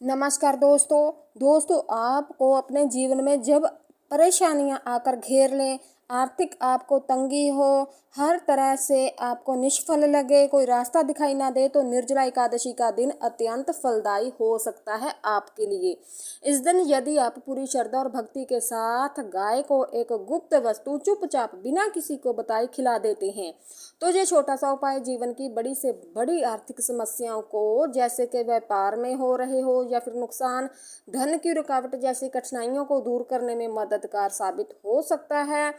नमस्कार दोस्तों आपको अपने जीवन में जब परेशानियां आकर घेर लें, आर्थिक आपको तंगी हो, हर तरह से आपको निष्फल लगे, कोई रास्ता दिखाई ना दे, तो निर्जला एकादशी का दिन अत्यंत फलदायी हो सकता है आपके लिए। इस दिन यदि आप पूरी श्रद्धा और भक्ति के साथ गाय को एक गुप्त वस्तु चुपचाप बिना किसी को बताए खिला देते हैं, तो ये छोटा सा उपाय जीवन की बड़ी से बड़ी आर्थिक समस्याओं को, जैसे कि व्यापार में हो रहे हो या फिर नुकसान, धन की रुकावट जैसी कठिनाइयों को दूर करने में मददगार साबित हो सकता है।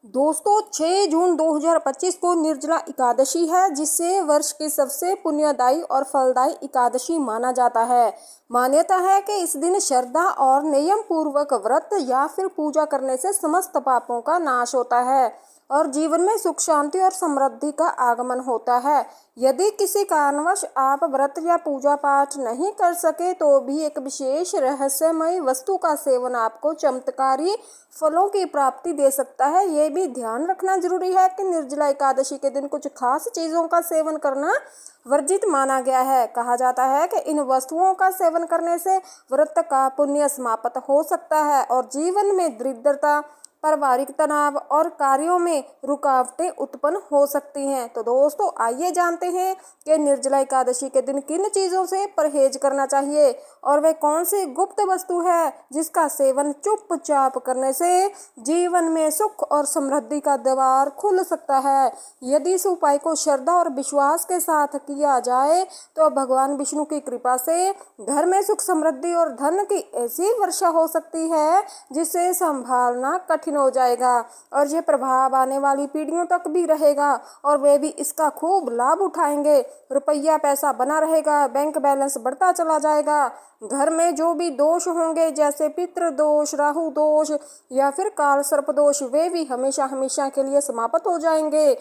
दोस्तों 6 जून 2025 को निर्जला एकादशी है, जिसे वर्ष की सबसे पुण्यदायी और फलदायी एकादशी माना जाता है। मान्यता है कि इस दिन श्रद्धा और नियम पूर्वक व्रत या फिर पूजा करने से समस्त पापों का नाश होता है और जीवन में सुख शांति और समृद्धि का आगमन होता है। यदि किसी कारणवश आप व्रत या पूजा पाठ नहीं कर सके, तो भी एक विशेष रहस्यमय वस्तु का सेवन आपको चमत्कारी फलों की प्राप्ति दे सकता है। ये भी ध्यान रखना जरूरी है कि निर्जला एकादशी के दिन कुछ खास चीज़ों का सेवन करना वर्जित माना गया है। कहा जाता है कि इन वस्तुओं का सेवन करने से व्रत का पुण्य समाप्त हो सकता है और जीवन में दरिद्रता, पारिवारिक तनाव और कार्यों में रुकावटें उत्पन्न हो सकती हैं। तो दोस्तों आइए जानते हैं कि निर्जला एकादशी के दिन किन चीज़ों से परहेज करना चाहिए और वह कौन सी गुप्त वस्तु है जिसका सेवन चुपचाप करने से जीवन में सुख और समृद्धि का द्वार खुल सकता है। यदि इस उपाय को श्रद्धा और विश्वास के साथ किया जाए, तो भगवान विष्णु की कृपा से घर में सुख, समृद्धि और धन की ऐसी वर्षा हो सकती है जिसे संभालना कठिन हो जाएगा और यह प्रभाव आने वाली पीढ़ियों तक भी रहेगा और वे भी इसका खूब लाभ उठाएंगे। रुपया पैसा बना रहेगा, बैंक बैलेंस बढ़ता चला जाएगा। घर में जो भी दोष होंगे, जैसे पितृ दोष, राहु दोष या फिर काल सर्प दोष, वे भी हमेशा हमेशा के लिए समाप्त हो जाएंगे।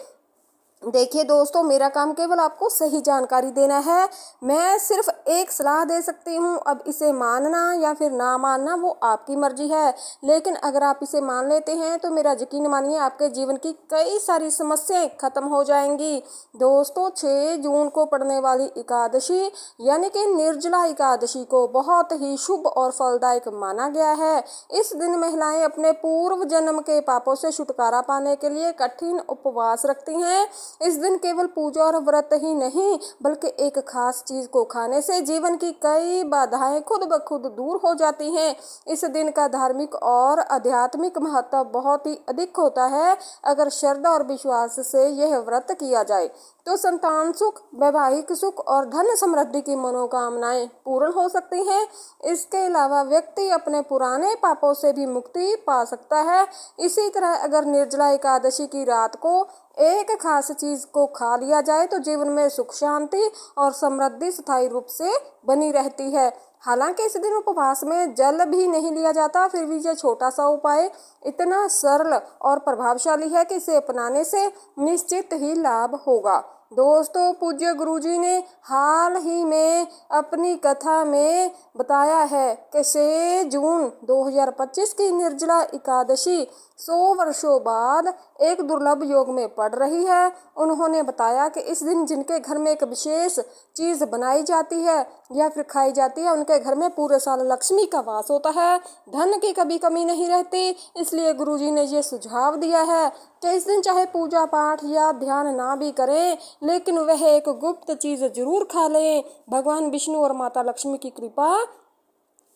देखिए दोस्तों, मेरा काम केवल आपको सही जानकारी देना है। मैं सिर्फ एक सलाह दे सकती हूँ। अब इसे मानना या फिर ना मानना वो आपकी मर्जी है, लेकिन अगर आप इसे मान लेते हैं तो मेरा यकीन मानिए आपके जीवन की कई सारी समस्याएं खत्म हो जाएंगी। दोस्तों 6 जून को पड़ने वाली एकादशी यानी कि निर्जला एकादशी को बहुत ही शुभ और फलदायक माना गया है। इस दिन महिलाएं अपने पूर्व जन्म के पापों से छुटकारा पाने के लिए कठिन उपवास रखती हैं। इस दिन केवल पूजा और व्रत ही नहीं, बल्कि एक खास चीज को खाने से जीवन की कई बाधाएं खुद ब खुद दूर हो जाती हैं। इस दिन का धार्मिक और आध्यात्मिक महत्व बहुत ही अधिक होता है। अगर श्रद्धा और विश्वास से यह व्रत किया जाए, तो संतान सुख, वैवाहिक सुख और धन समृद्धि की मनोकामनाएं पूर्ण हो सकती हैं। इसके अलावा व्यक्ति अपने पुराने पापों से भी मुक्ति पा सकता है। इसी तरह अगर निर्जला एकादशी की रात को एक खास चीज को खा लिया जाए, तो जीवन में सुख, शांति और समृद्धि स्थायी रूप से बनी रहती है। हालांकि इस दिन उपवास में जल भी नहीं लिया जाता, फिर भी यह छोटा सा उपाय इतना सरल और प्रभावशाली है कि इसे अपनाने से निश्चित ही लाभ होगा। दोस्तों पूज्य गुरुजी ने हाल ही में अपनी कथा में बताया है कि 6 जून 2025 की निर्जला एकादशी 100 वर्षों बाद एक दुर्लभ योग में पड़ रही है। उन्होंने बताया कि इस दिन जिनके घर में एक विशेष चीज बनाई जाती है या फिर खाई जाती है, उनके घर में पूरे साल लक्ष्मी का वास होता है, धन की कभी कमी नहीं रहती। इसलिए गुरुजी ने ये सुझाव दिया है कि इस दिन चाहे पूजा पाठ या ध्यान ना भी करें, लेकिन वह एक गुप्त चीज जरूर खा लें। भगवान विष्णु और माता लक्ष्मी की कृपा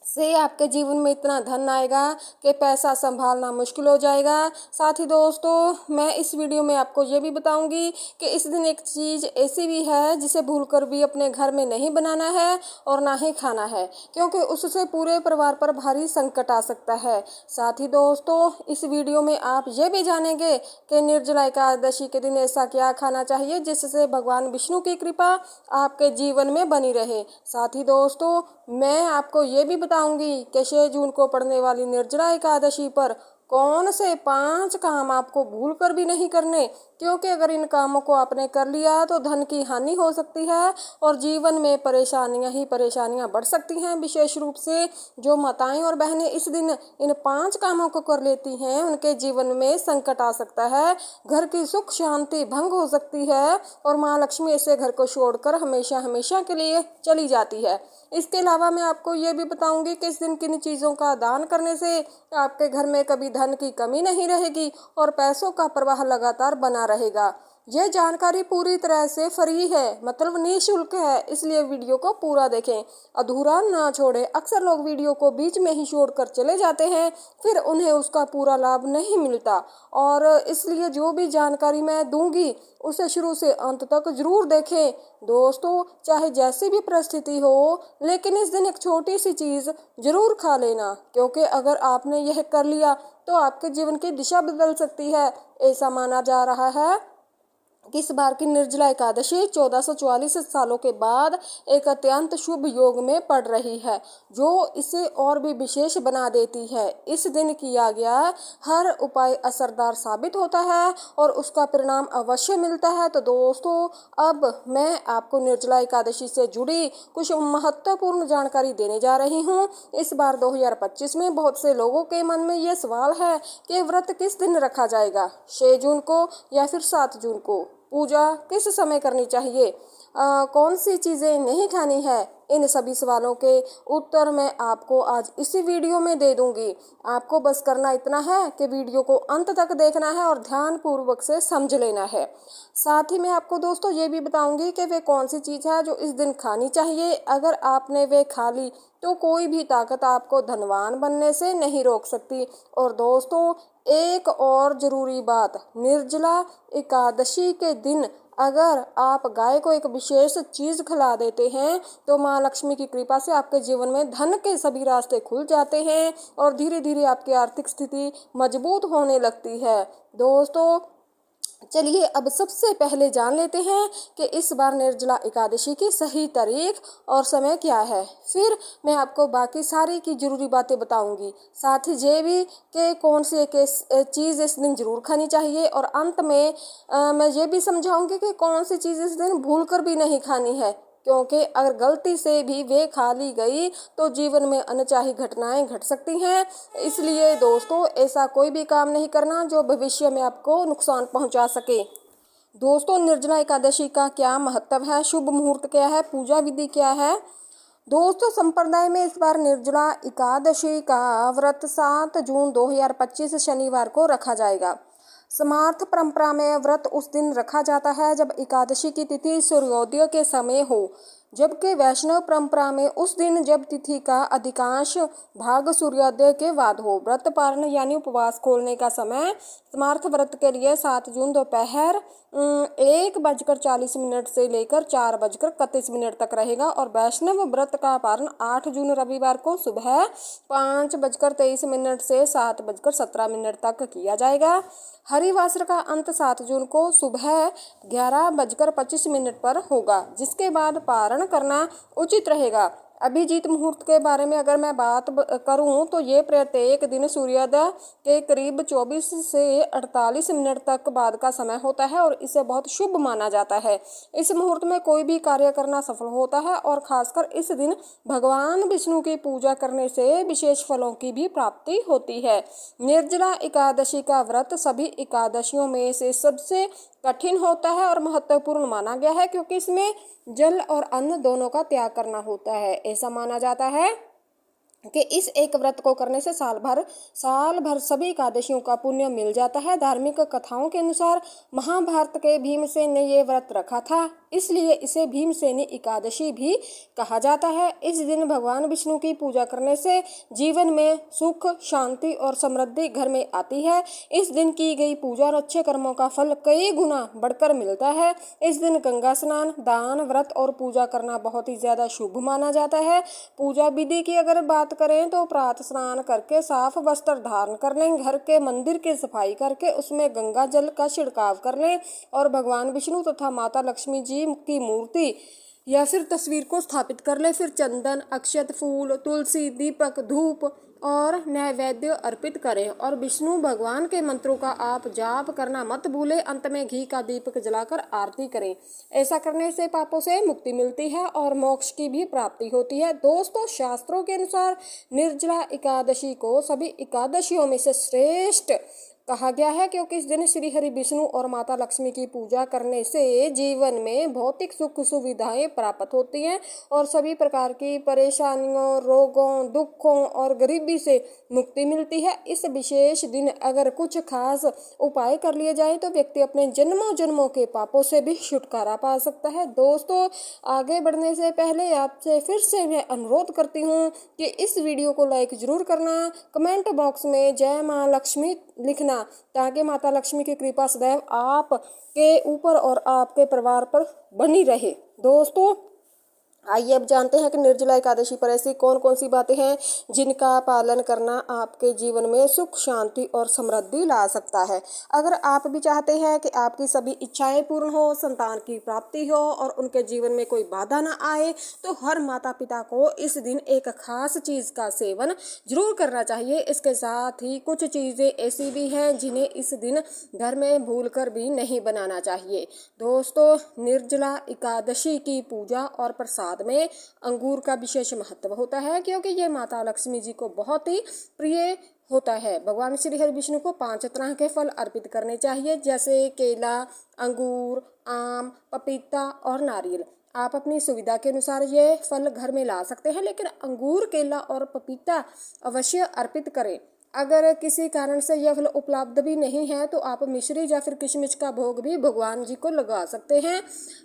से आपके जीवन में इतना धन आएगा कि पैसा संभालना मुश्किल हो जाएगा। साथ ही दोस्तों मैं इस वीडियो में आपको ये भी बताऊंगी कि इस दिन एक चीज़ ऐसी भी है जिसे भूलकर भी अपने घर में नहीं बनाना है और ना ही खाना है, क्योंकि उससे पूरे परिवार पर भारी संकट आ सकता है। साथ ही दोस्तों इस वीडियो में आप ये भी जानेंगे कि निर्जला एकादशी के दिन ऐसा क्या खाना चाहिए जिससे भगवान विष्णु की कृपा आपके जीवन में बनी रहे। साथ ही दोस्तों मैं आपको ये भी बताऊंगी कि 6 जून को पड़ने वाली निर्जला एकादशी पर कौन से 5 काम आपको भूल कर भी नहीं करने, क्योंकि अगर इन कामों को आपने कर लिया तो धन की हानि हो सकती है और जीवन में परेशानियां ही परेशानियां बढ़ सकती हैं। विशेष रूप से जो माताएं और बहनें इस दिन इन 5 कामों को कर लेती हैं, उनके जीवन में संकट आ सकता है, घर की सुख शांति भंग हो सकती है और माँ लक्ष्मी ऐसे घर को छोड़कर हमेशा हमेशा के लिए चली जाती है। इसके अलावा मैं आपको ये भी बताऊंगी कि इस दिन किन चीज़ों का दान करने से आपके घर में कभी धन की कमी नहीं रहेगी और पैसों का प्रवाह लगातार बना रहेगा। यह जानकारी पूरी तरह से फ्री है, मतलब निःशुल्क है, इसलिए वीडियो को पूरा देखें, अधूरा ना छोड़ें। अक्सर लोग वीडियो को बीच में ही छोड़कर चले जाते हैं, फिर उन्हें उसका पूरा लाभ नहीं मिलता, और इसलिए जो भी जानकारी मैं दूंगी उसे शुरू से अंत तक जरूर देखें। दोस्तों, चाहे जैसी भी परिस्थिति हो, लेकिन इस दिन एक छोटी सी चीज़ जरूर खा लेना, क्योंकि अगर आपने यह कर लिया तो आपके जीवन की दिशा बदल सकती है। ऐसा माना जा रहा है कि इस बार की निर्जला एकादशी 1444 सालों के बाद एक अत्यंत शुभ योग में पड़ रही है, जो इसे और भी विशेष बना देती है। इस दिन किया गया हर उपाय असरदार साबित होता है और उसका परिणाम अवश्य मिलता है। तो दोस्तों, अब मैं आपको निर्जला एकादशी से जुड़ी कुछ महत्वपूर्ण जानकारी देने जा रही हूँ। इस बार 2025 में बहुत से लोगों के मन में ये सवाल है कि व्रत किस दिन रखा जाएगा, 6 जून को या फिर 7 जून को। पूजा किस समय करनी चाहिए, कौन सी चीज़ें नहीं खानी है, इन सभी सवालों के उत्तर मैं आपको आज इसी वीडियो में दे दूंगी। आपको बस करना इतना है कि वीडियो को अंत तक देखना है और ध्यान पूर्वक से समझ लेना है। साथ ही मैं आपको दोस्तों ये भी बताऊंगी कि वे कौन सी चीज़ है जो इस दिन खानी चाहिए। अगर आपने वे खा ली तो कोई भी ताकत आपको धनवान बनने से नहीं रोक सकती। और दोस्तों, एक और ज़रूरी बात, निर्जला एकादशी के दिन अगर आप गाय को एक विशेष चीज़ खिला देते हैं तो माँ लक्ष्मी की कृपा से आपके जीवन में धन के सभी रास्ते खुल जाते हैं और धीरे धीरे आपकी आर्थिक स्थिति मजबूत होने लगती है। दोस्तों, चलिए अब सबसे पहले जान लेते हैं कि इस बार निर्जला एकादशी की सही तारीख और समय क्या है, फिर मैं आपको बाकी सारी की जरूरी बातें बताऊंगी। साथ ही ये भी कि कौन सी एक चीज़ इस दिन जरूर खानी चाहिए, और अंत में मैं ये भी समझाऊंगी कि कौन सी चीज़ इस दिन भूल कर भी नहीं खानी है, क्योंकि अगर गलती से भी वे खा ली गई तो जीवन में अनचाही घटनाएं घट सकती हैं। इसलिए दोस्तों, ऐसा कोई भी काम नहीं करना जो भविष्य में आपको नुकसान पहुंचा सके। दोस्तों, निर्जला एकादशी का क्या महत्व है, शुभ मुहूर्त क्या है, पूजा विधि क्या है। दोस्तों, संप्रदाय में इस बार निर्जला एकादशी का व्रत 7 जून 2025 शनिवार को रखा जाएगा। समार्थ परंपरा में व्रत उस दिन रखा जाता है जब एकादशी की तिथि सूर्योदय के समय हो, जबकि वैष्णव परंपरा में उस दिन जब तिथि का अधिकांश भाग सूर्योदय के बाद हो। व्रत पारण यानी उपवास खोलने का समय समार्थ व्रत के लिए 7 जून दोपहर 1:40 से लेकर 4:31 तक रहेगा, और वैष्णव व्रत का पारण 8 जून रविवार को सुबह 5:23 से 7:17 तक किया जाएगा। हरिवासर का अंत 7 जून को सुबह 11:25 पर होगा, जिसके बाद पारण करना उचित रहेगा। अभिजीत मुहूर्त के बारे में अगर मैं बात करूं तो ये प्रत्येक दिन सूर्योदय के करीब 24 से 48 मिनट तक बाद का समय होता है और इसे बहुत शुभ माना जाता है। इस मुहूर्त में कोई भी कार्य करना सफल होता है और खासकर इस दिन भगवान विष्णु की पूजा करने से विशेष फलों की भी प्राप्ति होती है। निर्जला एकादशी का व्रत सभी एकादशियों में से सबसे कठिन होता है और महत्वपूर्ण माना गया है, क्योंकि इसमें जल और अन्न दोनों का त्याग करना होता है। ऐसा माना जाता है कि इस एक व्रत को करने से साल भर सभी एकादशियों का पुण्य मिल जाता है। धार्मिक कथाओं के अनुसार महाभारत के भीमसेन ने ये व्रत रखा था, इसलिए इसे भीमसेनी एकादशी भी कहा जाता है। इस दिन भगवान विष्णु की पूजा करने से जीवन में सुख शांति और समृद्धि घर में आती है। इस दिन की गई पूजा और अच्छे कर्मों का फल कई गुना बढ़कर मिलता है। इस दिन गंगा स्नान, दान, व्रत और पूजा करना बहुत ही ज्यादा शुभ माना जाता है। पूजा विधि की अगर बात करें तो प्रातः स्नान करके साफ वस्त्र धारण कर लें, घर के मंदिर की सफाई करके उसमें गंगा जल का छिड़काव कर लें और भगवान विष्णु तथा माता लक्ष्मी जी की मूर्ति या फिर तस्वीर को स्थापित कर ले। फिर चंदन, अक्षत, फूल, तुलसी, दीपक, धूप और नैवेद्य अर्पित करें और विष्णु भगवान के मंत्रों का आप जाप करना मत भूलें। अंत में घी का दीपक जलाकर आरती करें। ऐसा करने से पापों से मुक्ति मिलती है और मोक्ष की भी प्राप्ति होती है। दोस्तों, शास्त्रों के अनुसार निर्जला एकादशी को सभी एकादशियों में से श्रेष्ठ कहा गया है, क्योंकि इस दिन श्री हरि विष्णु और माता लक्ष्मी की पूजा करने से जीवन में भौतिक सुख सुविधाएं प्राप्त होती हैं और सभी प्रकार की परेशानियों, रोगों, दुखों और गरीबी से मुक्ति मिलती है। इस विशेष दिन अगर कुछ खास उपाय कर लिए जाए तो व्यक्ति अपने जन्मों जन्मों के पापों से भी छुटकारा पा सकता है। दोस्तों, आगे बढ़ने से पहले आपसे फिर से मैं अनुरोध करती हूँ कि इस वीडियो को लाइक जरूर करना, कमेंट बॉक्स में जय माँ लक्ष्मी लिखना, ताकि माता लक्ष्मी की कृपा सदैव आप के ऊपर और आपके परिवार पर बनी रहे। दोस्तों, आइए अब जानते हैं कि निर्जला एकादशी पर ऐसी कौन कौन सी बातें हैं जिनका पालन करना आपके जीवन में सुख, शांति और समृद्धि ला सकता है। अगर आप भी चाहते हैं कि आपकी सभी इच्छाएं पूर्ण हो, संतान की प्राप्ति हो और उनके जीवन में कोई बाधा ना आए, तो हर माता पिता को इस दिन एक खास चीज़ का सेवन जरूर करना चाहिए। इसके साथ ही कुछ चीज़ें ऐसी भी हैं जिन्हें इस दिन घर में भूल कर भी नहीं बनाना चाहिए। दोस्तों, निर्जला एकादशी की पूजा और प्रसाद में अंगूर का विशेष महत्व होता है, क्योंकि ये माता लक्ष्मी जी को बहुत ही प्रिय होता है। भगवान श्री हरि विष्णु को 5 तरह के फल अर्पित करने चाहिए, जैसे केला, अंगूर, आम, पपीता और नारियल। आप अपनी सुविधा के अनुसार ये फल घर में ला सकते हैं, लेकिन अंगूर, केला और पपीता अवश्य अर्पित करें। अगर किसी कारण से यह फल उपलब्ध भी नहीं है तो आप मिश्री या फिर किशमिश का भोग भी भगवान जी को लगा सकते हैं,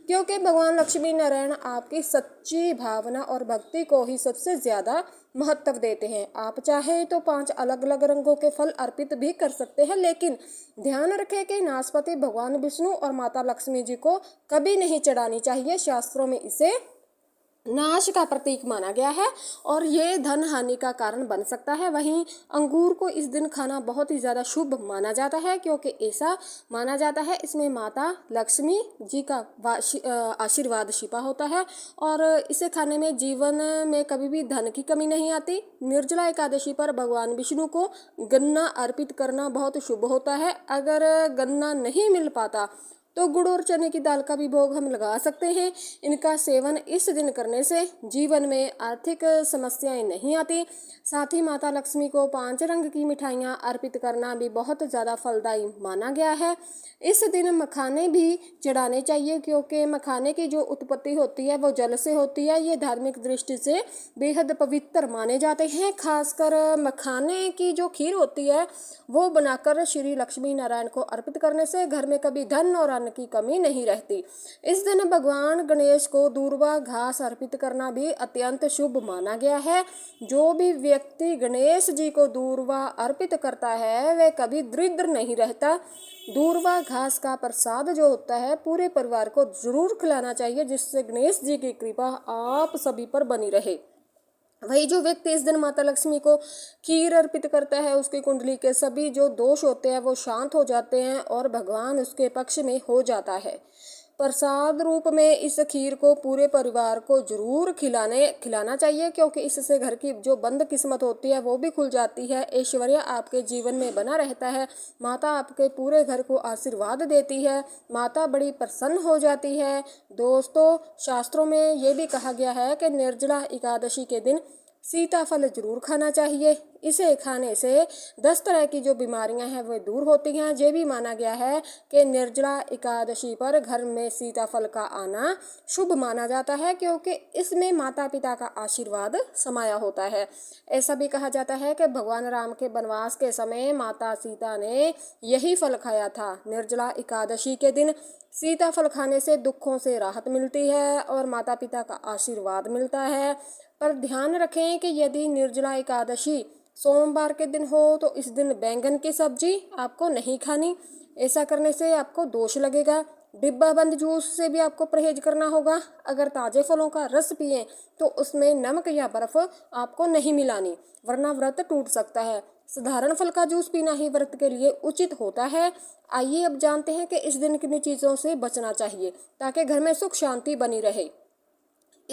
क्योंकि भगवान लक्ष्मी नारायण आपकी सच्ची भावना और भक्ति को ही सबसे ज़्यादा महत्व देते हैं। आप चाहे तो 5 अलग अलग रंगों के फल अर्पित भी कर सकते हैं, लेकिन ध्यान रखें कि नाशपाती भगवान विष्णु और माता लक्ष्मी जी को कभी नहीं चढ़ानी चाहिए। शास्त्रों में इसे नाश का प्रतीक माना गया है और ये धन हानि का कारण बन सकता है। वहीं अंगूर को इस दिन खाना बहुत ही ज़्यादा शुभ माना जाता है, क्योंकि ऐसा माना जाता है इसमें माता लक्ष्मी जी का आशीर्वाद छिपा होता है और इसे खाने में जीवन में कभी भी धन की कमी नहीं आती। निर्जला एकादशी पर भगवान विष्णु को गन्ना अर्पित करना बहुत शुभ होता है। अगर गन्ना नहीं मिल पाता तो गुड़ और चने की दाल का भी भोग हम लगा सकते हैं। इनका सेवन इस दिन करने से जीवन में आर्थिक समस्याएं नहीं आती। साथ ही माता लक्ष्मी को 5 रंग की मिठाइयां अर्पित करना भी बहुत ज़्यादा फलदायी माना गया है। इस दिन मखाने भी चढ़ाने चाहिए, क्योंकि मखाने की जो उत्पत्ति होती है वो जल से होती है। ये धार्मिक दृष्टि से बेहद पवित्र माने जाते हैं। खासकर मखाने की जो खीर होती है वो बनाकर श्री लक्ष्मी नारायण को अर्पित करने से घर में कभी धन और की कमी नहीं रहती। इस दिन भगवान गणेश को दूर्वा घास अर्पित करना भी अत्यंत शुभ माना गया है। जो भी व्यक्ति गणेश जी को दूर्वा अर्पित करता है वह कभी दरिद्र नहीं रहता। दूर्वा घास का प्रसाद जो होता है पूरे परिवार को जरूर खिलाना चाहिए, जिससे गणेश जी की कृपा आप सभी पर बनी रहे। वही जो व्यक्ति इस दिन माता लक्ष्मी को खीर अर्पित करता है, उसकी कुंडली के सभी जो दोष होते हैं वो शांत हो जाते हैं और भगवान उसके पक्ष में हो जाता है। प्रसाद रूप में इस खीर को पूरे परिवार को जरूर खिलाना चाहिए, क्योंकि इससे घर की जो बंद किस्मत होती है वो भी खुल जाती है। ऐश्वर्य आपके जीवन में बना रहता है। माता आपके पूरे घर को आशीर्वाद देती है। माता बड़ी प्रसन्न हो जाती है। दोस्तों, शास्त्रों में ये भी कहा गया है कि निर्जला एकादशी के दिन सीताफल जरूर खाना चाहिए। इसे खाने से 10 तरह की जो बीमारियां हैं वो दूर होती हैं। ये भी माना गया है कि निर्जला एकादशी पर घर में सीताफल का आना शुभ माना जाता है, क्योंकि इसमें माता पिता का आशीर्वाद समाया होता है। ऐसा भी कहा जाता है कि भगवान राम के वनवास के समय माता सीता ने यही फल खाया था। निर्जला एकादशी के दिन सीताफल खाने से दुखों से राहत मिलती है और माता पिता का आशीर्वाद मिलता है। पर ध्यान रखें कि यदि निर्जला एकादशी सोमवार के दिन हो तो इस दिन बैंगन की सब्जी आपको नहीं खानी। ऐसा करने से आपको दोष लगेगा। डिब्बा बंद जूस से भी आपको परहेज करना होगा। अगर ताज़े फलों का रस पिएं तो उसमें नमक या बर्फ आपको नहीं मिलानी, वरना व्रत टूट सकता है। साधारण फल का जूस पीना ही व्रत के लिए उचित होता है। आइए अब जानते हैं कि इस दिन किन चीज़ों से बचना चाहिए ताकि घर में सुख शांति बनी रहे।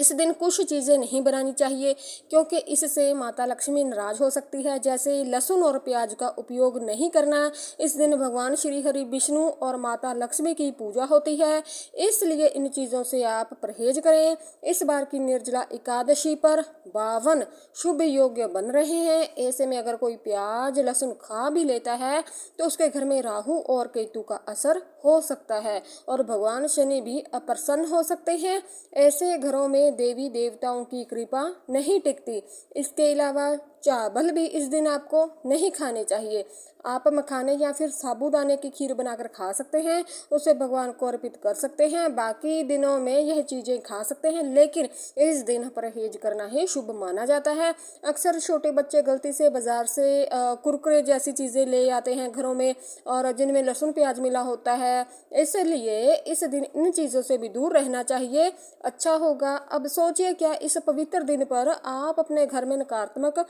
इस दिन कुछ चीज़ें नहीं बनानी चाहिए क्योंकि इससे माता लक्ष्मी नाराज हो सकती है। जैसे लहसुन और प्याज का उपयोग नहीं करना। इस दिन भगवान श्री हरि विष्णु और माता लक्ष्मी की पूजा होती है, इसलिए इन चीज़ों से आप परहेज करें। इस बार की निर्जला एकादशी पर 52 शुभ योग बन रहे हैं। ऐसे में अगर कोई प्याज लहसुन खा भी लेता है तो उसके घर में राहु और केतु का असर हो सकता है और भगवान शनि भी अप्रसन्न हो सकते हैं। ऐसे घरों में देवी देवताओं की कृपा नहीं टिकती। इसके अलावा चावल भी इस दिन आपको नहीं खाने चाहिए। आप मखाने या फिर साबूदाने की खीर बनाकर खा सकते हैं, उसे भगवान को अर्पित कर सकते हैं। बाकी दिनों में यह चीज़ें खा सकते हैं, लेकिन इस दिन परहेज करना ही शुभ माना जाता है। अक्सर छोटे बच्चे गलती से बाजार से कुरकुरे जैसी चीज़ें ले आते हैं घरों में, और जिनमें लहसुन प्याज मिला होता है, इसलिए इस दिन इन चीज़ों से भी दूर रहना चाहिए। अच्छा होगा। अब सोचिए, क्या इस पवित्र दिन पर आप अपने घर में नकारात्मक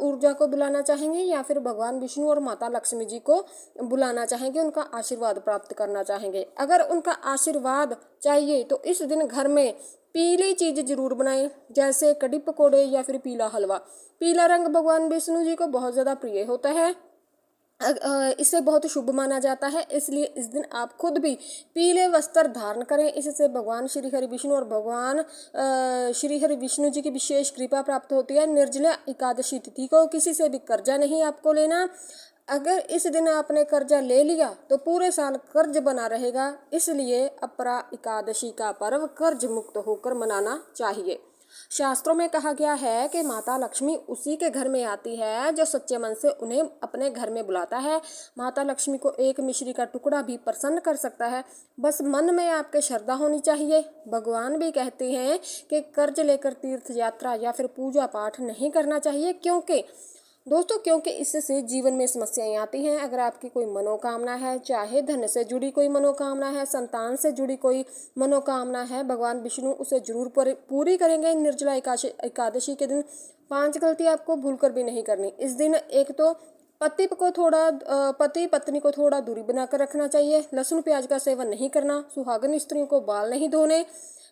ऊर्जा को बुलाना चाहेंगे या फिर भगवान विष्णु और माता लक्ष्मी जी को बुलाना चाहेंगे, उनका आशीर्वाद प्राप्त करना चाहेंगे? अगर उनका आशीर्वाद चाहिए तो इस दिन घर में पीली चीज जरूर बनाएं, जैसे कड़ी पकोड़े या फिर पीला हलवा। पीला रंग भगवान विष्णु जी को बहुत ज्यादा प्रिय होता है, इसे बहुत शुभ माना जाता है, इसलिए इस दिन आप खुद भी पीले वस्त्र धारण करें। इससे भगवान श्री हरि विष्णु और भगवान श्री हरि विष्णु जी की विशेष कृपा प्राप्त होती है। निर्जला एकादशी तिथि को किसी से भी कर्जा नहीं आपको लेना। अगर इस दिन आपने कर्जा ले लिया तो पूरे साल कर्ज बना रहेगा, इसलिए अपरा एकादशी का पर्व कर्ज मुक्त होकर मनाना चाहिए। शास्त्रों में कहा गया है कि माता लक्ष्मी उसी के घर में आती है जो सच्चे मन से उन्हें अपने घर में बुलाता है। माता लक्ष्मी को एक मिश्री का टुकड़ा भी प्रसन्न कर सकता है, बस मन में आपके श्रद्धा होनी चाहिए। भगवान भी कहते हैं कि कर्ज लेकर तीर्थ यात्रा या फिर पूजा पाठ नहीं करना चाहिए, क्योंकि इससे जीवन में समस्याएं आती हैं। अगर आपकी कोई मनोकामना है, चाहे धन से जुड़ी कोई मनोकामना है, संतान से जुड़ी कोई मनोकामना है, भगवान विष्णु उसे जरूर पूरी करेंगे। निर्जला एकादशी के दिन 5 गलती आपको भूलकर भी नहीं करनी। इस दिन एक तो पति पत्नी को थोड़ा दूरी बनाकर रखना चाहिए। लहसुन प्याज का सेवन नहीं करना। सुहागन स्त्रियों को बाल नहीं धोने,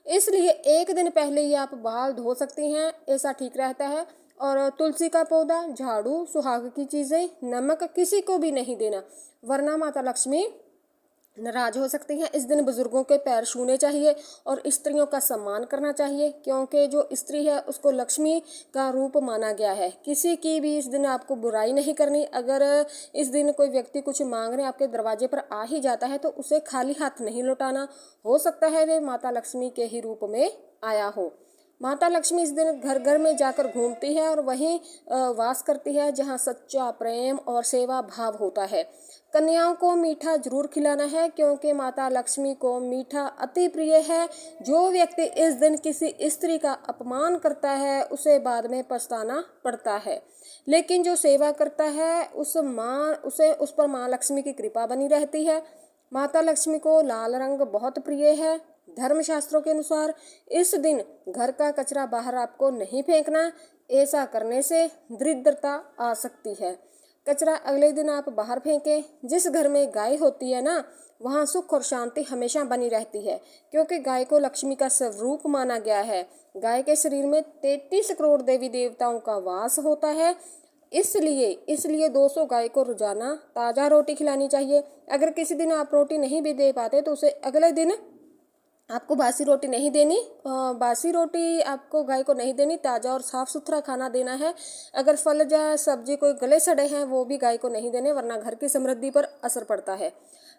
इसलिए एक दिन पहले ही आप बाल धो सकती हैं, ऐसा ठीक रहता है। और तुलसी का पौधा, झाड़ू, सुहाग की चीजें, नमक किसी को भी नहीं देना, वरना माता लक्ष्मी नाराज हो सकती हैं। इस दिन बुजुर्गों के पैर छूने चाहिए और स्त्रियों का सम्मान करना चाहिए, क्योंकि जो स्त्री है उसको लक्ष्मी का रूप माना गया है। किसी की भी इस दिन आपको बुराई नहीं करनी। अगर इस दिन कोई व्यक्ति कुछ मांगने आपके दरवाजे पर आ ही जाता है तो उसे खाली हाथ नहीं लौटाना। हो सकता है वे माता लक्ष्मी के ही रूप में आया हो। माता लक्ष्मी इस दिन घर घर में जाकर घूमती है और वहीं वास करती है जहां सच्चा प्रेम और सेवा भाव होता है। कन्याओं को मीठा जरूर खिलाना है, क्योंकि माता लक्ष्मी को मीठा अति प्रिय है। जो व्यक्ति इस दिन किसी स्त्री का अपमान करता है उसे बाद में पछताना पड़ता है, लेकिन जो सेवा करता है उस पर माँ लक्ष्मी की कृपा बनी रहती है। माता लक्ष्मी को लाल रंग बहुत प्रिय है। धर्मशास्त्रों के अनुसार इस दिन घर का कचरा बाहर आपको नहीं फेंकना, ऐसा करने से दरिद्रता आ सकती है। कचरा अगले दिन आप बाहर फेंकें। जिस घर में गाय होती है ना, वहाँ सुख और शांति हमेशा बनी रहती है, क्योंकि गाय को लक्ष्मी का स्वरूप माना गया है। गाय के शरीर में 33 करोड़ देवी देवताओं का वास होता है, इसलिए 200 गाय को रोजाना ताज़ा रोटी खिलानी चाहिए। अगर किसी दिन आप रोटी नहीं भी दे पाते तो उसे अगले दिन आपको बासी रोटी नहीं देनी। बासी रोटी आपको गाय को नहीं देनी, ताज़ा और साफ़ सुथरा खाना देना है। अगर फल या सब्जी कोई गले सड़े हैं वो भी गाय को नहीं देने, वरना घर की समृद्धि पर असर पड़ता है।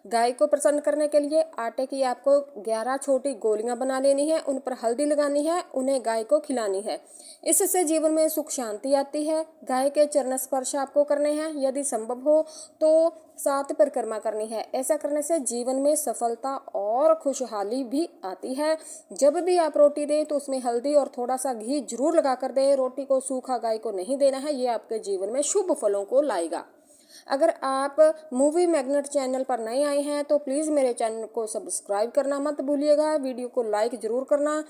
गाय को प्रसन्न करने के लिए आटे की आपको 11 छोटी गोलियां बना लेनी है, उन पर हल्दी लगानी है, उन्हें गाय को खिलानी है। इससे जीवन में सुख शांति आती है। गाय के चरण स्पर्श आपको करने हैं, यदि संभव हो तो 7 परिक्रमा करनी है। ऐसा करने से जीवन में सफलता और खुशहाली भी आती है। जब भी आप रोटी दें तो उसमें हल्दी और थोड़ा सा घी जरूर लगा कर दें। रोटी को सूखा गाय को नहीं देना है, ये आपके जीवन में शुभ फलों को लाएगा। अगर आप मूवी मैग्नेट चैनल पर नए आए हैं तो प्लीज़ मेरे चैनल को सब्सक्राइब करना मत भूलिएगा। वीडियो को लाइक ज़रूर करना।